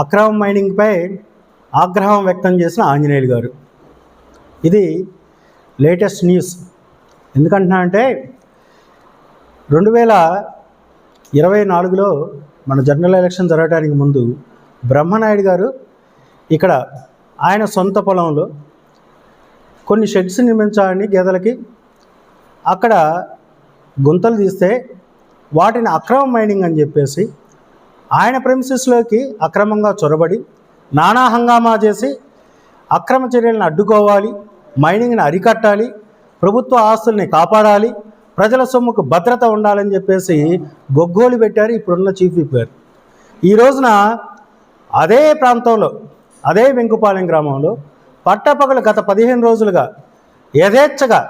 అక్రమ మైనింగ్పై ఆగ్రహం వ్యక్తం చేసిన ఆంజనేయులు గారు. ఇది లేటెస్ట్ న్యూస్. ఎందుకంటున్నా అంటే 2024లో మన జనరల్ ఎలక్షన్ జరగడానికి ముందు బ్రహ్మనాయుడు గారు ఇక్కడ ఆయన సొంత పొలంలో కొన్ని షెడ్స్ నిర్మించాలని గేదెలకి అక్కడ గుంతలు తీస్తే వాటిని అక్రమ మైనింగ్ అని చెప్పేసి ఆయన ప్రెమిసెస్లోకి అక్రమంగా చొరబడి నానా హంగామా చేసి అక్రమ చర్యలను అడ్డుకోవాలి, మైనింగ్ని అరికట్టాలి, ప్రభుత్వ ఆస్తుల్ని కాపాడాలి, ప్రజల సొమ్ముకు భద్రత ఉండాలని చెప్పేసి గొగ్గోలు పెట్టారు ఇప్పుడున్న చీఫ్ విప్ గారు. ఈ రోజున అదే ప్రాంతంలో అదే వెంకుపాలెం గ్రామంలో పట్టపగలు గత 15 రోజులుగా యథేచ్ఛగా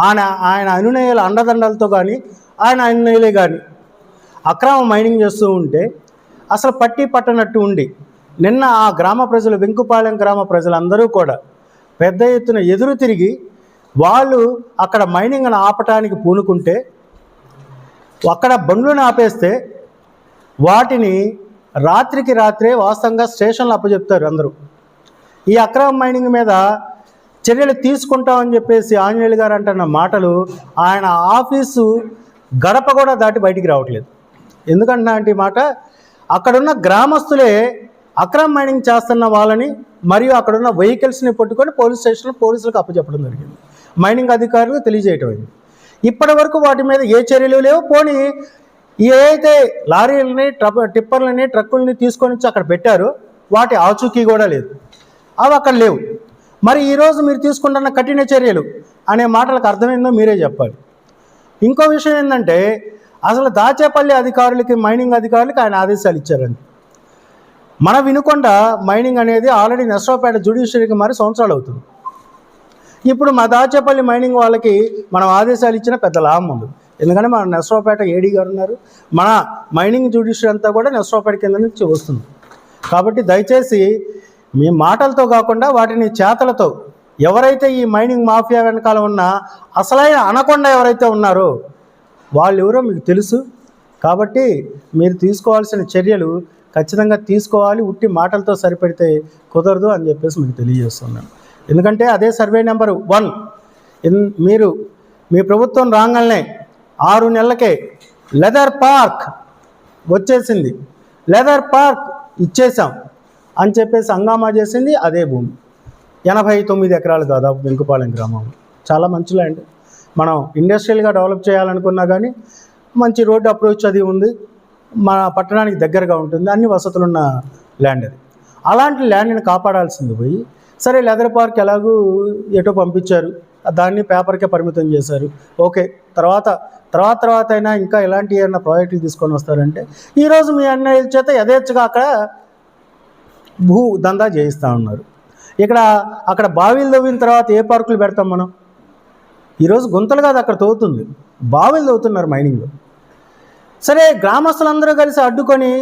ఆయన అనునయుల అండదండలతో కానీ ఆయన అనునయులే కానీ అక్రమ మైనింగ్ చేస్తూ ఉంటే అసలు పట్టనట్టు ఉండి నిన్న ఆ గ్రామ ప్రజలు, వెంకుపాలెం గ్రామ ప్రజలందరూ కూడా పెద్ద ఎత్తున ఎదురు తిరిగి వాళ్ళు అక్కడ మైనింగ్ను ఆపటానికి పూనుకుంటే అక్కడ బండ్లను ఆపేస్తే వాటిని రాత్రికి రాత్రే వాస్తవంగా స్టేషన్లు అప్పచెప్తారు అందరూ. ఈ అక్రమ మైనింగ్ మీద చర్యలు తీసుకుంటామని చెప్పేసి ఆంజనేయులు గారు అంటున్న మాటలు ఆయన ఆఫీసు గడప కూడా దాటి బయటికి రావట్లేదు. ఎందుకంటున్నా అంటే ఈ మాట అక్కడున్న గ్రామస్తులే అక్రమ మైనింగ్ చేస్తున్న వాళ్ళని మరియు అక్కడున్న వెహికల్స్ని పట్టుకొని పోలీస్ స్టేషన్లో పోలీసులకు అప్పచెప్పడం జరిగింది. మైనింగ్ అధికారులకు తెలియజేయటం అయింది. ఇప్పటి వరకు వాటి మీద ఏ చర్యలు లేవు. పోనీ ఏదైతే లారీలని, టిప్పర్లని, ట్రక్కుల్ని తీసుకొని వచ్చి అక్కడ పెట్టారో వాటి ఆచూకీ కూడా లేదు, అవి అక్కడ లేవు. మరి ఈరోజు మీరు తీసుకుంటున్న కఠిన చర్యలు అనే మాటలకు అర్థమైందో మీరే చెప్పాలి. ఇంకో విషయం ఏంటంటే అసలు దాచేపల్లి అధికారులకి, మైనింగ్ అధికారులకి ఆయన ఆదేశాలు ఇచ్చారండి. మన వినుకొండ మైనింగ్ అనేది ఆల్రెడీ నర్సరావుపేట జ్యుడిషియరీకి మారి సంవత్సరాలు అవుతుంది. ఇప్పుడు మా దాచేపల్లి మైనింగ్ వాళ్ళకి మనం ఆదేశాలు ఇచ్చిన పెద్ద లాభం ఉంది. ఎందుకంటే మన నర్సరావుపేట ఏడీ గారు ఉన్నారు, మన మైనింగ్ జ్యుడిషియరీ అంతా కూడా నర్సరావుపేట కింద నుంచి వస్తుంది. కాబట్టి దయచేసి మీ మాటలతో కాకుండా వాటిని చేతలతో ఎవరైతే ఈ మైనింగ్ మాఫియా వెనకాల ఉన్న అసలైన అనకొండ ఎవరైతే ఉన్నారో వాళ్ళు ఎవరో మీకు తెలుసు. కాబట్టి మీరు తీసుకోవాల్సిన చర్యలు ఖచ్చితంగా తీసుకోవాలి. ఉట్టి మాటలతో సరిపెడితే కుదరదు అని చెప్పేసి మీకు తెలియజేస్తున్నాను. ఎందుకంటే అదే సర్వే నెంబర్ 1 మీరు మీ ప్రభుత్వం రాగానే 6 నెలలకే లెదర్ పార్క్ వచ్చేసింది, లెదర్ పార్క్ ఇచ్చేసాం అని చెప్పేసి హంగామా చేసింది అదే భూమి. 89 ఎకరాలు దాదాపు వెంకుపాలెం గ్రామం. చాలా మంచి ల్యాండ్. మనం ఇండస్ట్రియల్గా డెవలప్ చేయాలనుకున్నా కానీ మంచి రోడ్డు అప్రోచ్ అది ఉంది, మన పట్టణానికి దగ్గరగా ఉంటుంది, అన్ని వసతులున్న ల్యాండ్ అది. అలాంటి ల్యాండ్ని కాపాడాల్సింది పోయి సరే లెదర్ పార్క్ ఎలాగూ ఎటో పంపించారు, దాన్ని పేపర్కే పరిమితం చేశారు. ఓకే, తర్వాత అయినా ఇంకా ఎలాంటి ఏమైనా ప్రాజెక్టులు తీసుకొని వస్తారంటే ఈరోజు మీ అన్నయ్యల చేత యథేచ్ఛగా అక్కడ భూ దందా చేయిస్తూ ఉన్నారు. అక్కడ బావిలు తవ్విన తర్వాత ఏ పార్కులు పెడతాం మనం? ఈరోజు గుంతలు కాదు అక్కడ తవ్వుతుంది, బావిలు తవ్వుతున్నారు మైనింగ్లో. సరే గ్రామస్తులందరూ కలిసి అడ్డుకొని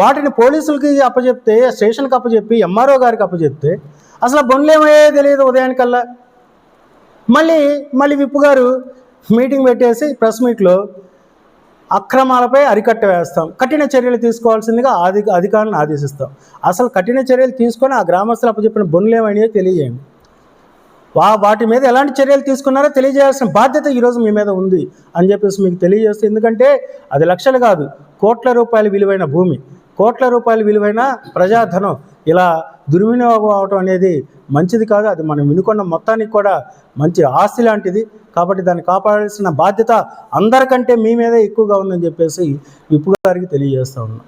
వాటిని పోలీసులకి అప్పచెప్తే, స్టేషన్కి అప్పచెప్పి, ఎంఆర్ఓ గారికి అప్పచెప్తే అసలు బొండ్లేమయ్యే తెలియదు. ఉదయానికల్లా మళ్ళీ విప్పు గారు మీటింగ్ పెట్టేసి ప్రెస్ మీట్లో అక్రమాలపై అరికట్ట వేస్తాం, కఠిన చర్యలు తీసుకోవాల్సిందిగా అధికారులను ఆదేశిస్తాం. అసలు కఠిన చర్యలు తీసుకొని ఆ గ్రామస్తులు అప్పచెప్పిన బొండ్లేమయ్యే తెలియజేయండి. వాటి మీద ఎలాంటి చర్యలు తీసుకున్నారో తెలియజేయాల్సిన బాధ్యత ఈరోజు మీ మీద ఉంది అని చెప్పేసి మీకు తెలియజేస్తే, ఎందుకంటే అది లక్షలు కాదు, కోట్ల రూపాయల విలువైన భూమి, కోట్ల రూపాయల విలువైన ప్రజాధనం ఇలా దుర్వినియోగం అవటం అనేది మంచిది కాదు. అది మనం వినుకొండ మొత్తానికి కూడా మంచి ఆస్తి లాంటిది. కాబట్టి దాన్ని కాపాడాల్సిన బాధ్యత అందరికంటే మీ మీదే ఎక్కువగా ఉందని చెప్పేసి విప్పు గారికి తెలియజేస్తూ ఉన్నాం.